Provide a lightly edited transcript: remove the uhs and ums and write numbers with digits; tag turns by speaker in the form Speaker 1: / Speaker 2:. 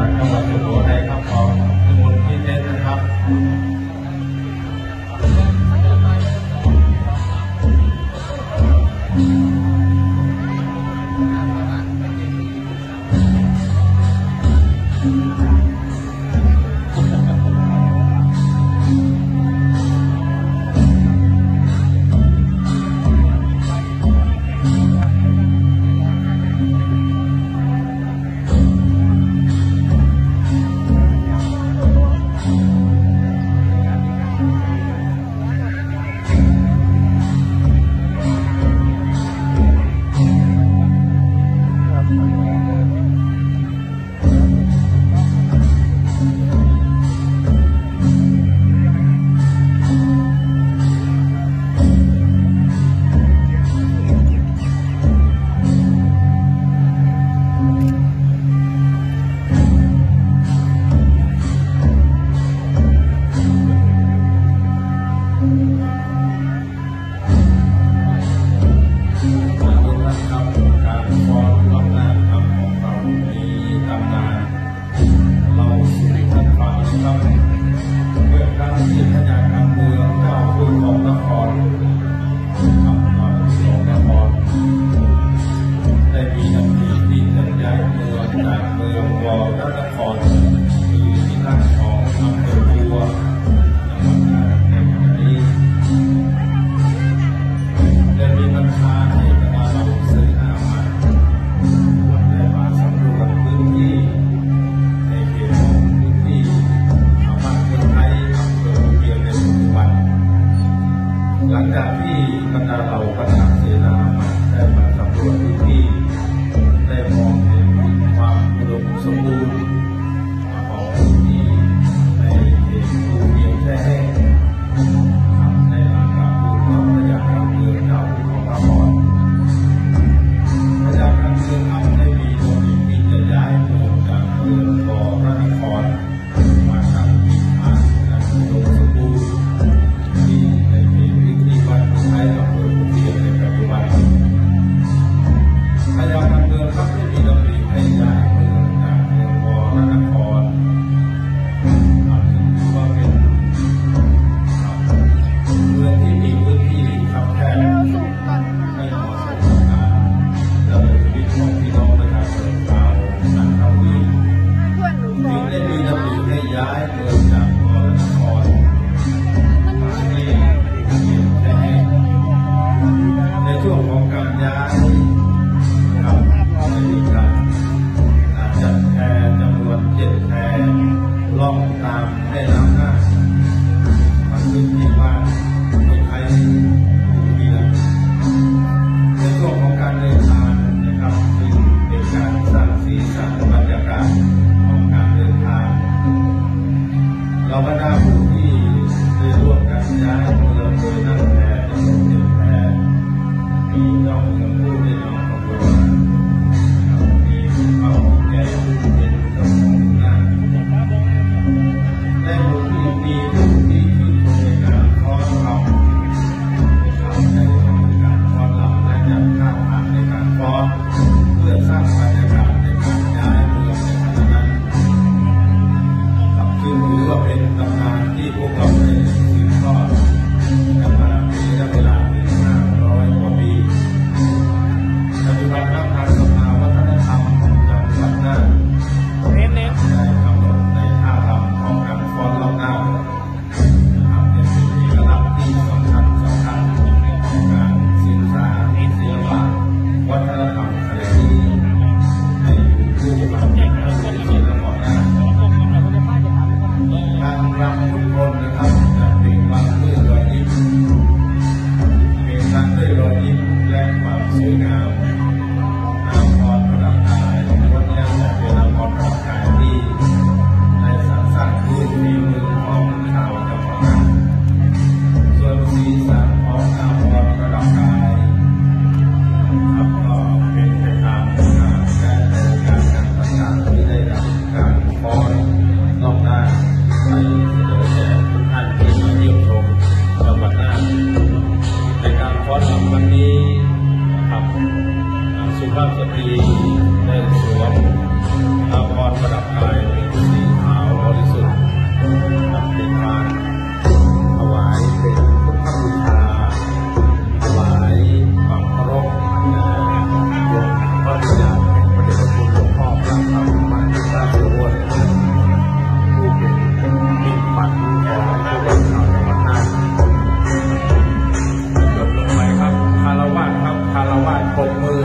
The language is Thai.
Speaker 1: จากจังหวัดสุโขทัยครับขอนิมนต์พี่เต้นนะครับหลังจากที่บรรดาเหล่าคณะเสนาได้มาสำรวจพื้นที่ได้มองเห็นความอุดมสมบูรณ์ของพื้นที่ในเขตภูเขียวแช่แห้งในหลังการปลูกต้นพญานาคเมืองเก่าของพระพรพญานาคเมืองเก่าได้มีโดยที่จะย้ายเมืองจากเมืองบ่อพระนครมาทำกิจการและอุดมสมบูรณ์ที่ในเขตวัดไทยอำเภอภูเขียวในปัจจุบันพญานาคเมืองครับได้มีดำริให้ย้ายเมืองจากเมืองบ่อพระนครถือว่าเป็นเมืองที่มีพื้นที่ขับแคบไม่เหมาะสมกับการดำเนินชีวิตของพี่น้องประชาชนชาวนันทบุรีจึงได้มีดำริให้ย้ายเมืองจากบ่อพระนครมาที่ในช่วงของการย้ายครับได้มีการจัดแพจำนวน7แพล่องตามแม่น้ำน่านมาขึ้นที่บ้านห้วยไคภูเขียวในช่วงของการเดินทางนะครับซึ่งเป็นการสร้างสีสันบรรยากาศของการเดินทางเราบรรดาผู้ที่ได้ร่วมกันย้ายเมืองโดยนั่งแพจำนวน7แพมีน้องเมืองผู้ได้น้องของเรามีเขาแก่ผู้เป็นเจ้าของงานและผู้ที่มีผู้ที่ชื่นชมในการฟ้อนรำในการฟ้อนรำและจัดท่าทางในการฟ้อนเพื่อสร้างบรรยากาศในการย้ายเมืองในขณะนั้นซึ่งถือว่าเป็นตำนานที่พวกเราได้สืบทอดกันมาเป็นระยะเวลาถึง500 กว่าปีปัจจุบันทางสภาวัฒนธรรมจังหวัดน่านได้กำหนดในท่ารำของการฟ้อนรำน่านเป็นเอกลักษณ์ที่สำคัญของการศึกษาศิลปะวัฒนธรรมอะไรที่ให้อยู่คู่กับศิลปะน่านการรำทุกคนนะครับจะเป็นรำด้วยรอยยิ้มเป็นรำด้วยรอยยิ้มและความสวยงามน้ำพรประดับกายวันนี้จะเป็นน้ำพรประดับกายที่ได้สร้างด้วยฝีมือของชาวจังหวัดน่านส่วนสีสันของน้ำพรประดับกายครับก็เป็นไปตามการต่างๆที่ได้รับการฟ้อนรอบด้านไปเสนอแด่ทุกท่านที่มาเยี่ยมชมจังหวัดน่านในการฟ้อนรำวันนี้นะครับสุภาพสตรีได้สวมอาภรณ์ประดับกาย ปรบมือ